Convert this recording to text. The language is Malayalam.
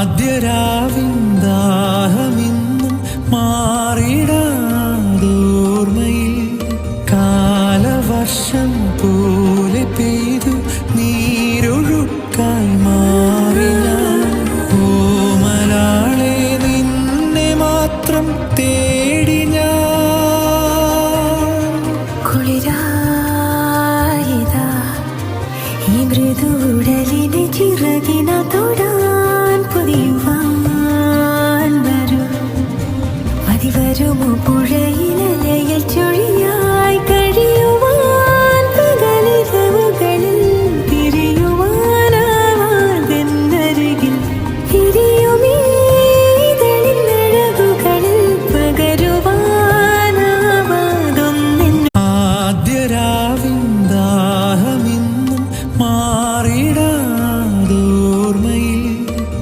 ആദ്യരാവിന്ദാഹമിന്നും മാറിടാതോർമ്മയിൽ കാലവർഷം പോലെ പെയ്തു നീരൊഴുക്കായി മാറിയ ഓമലാളെ നിന്നെ മാത്രം തേടി ഞാൻ കുളിരായതാ ഈ മൃദുടലിനെ ചിറകിന തൊടാൻ പൊതിയുവാൻ വരൂ മതി വരുമോ പുഴ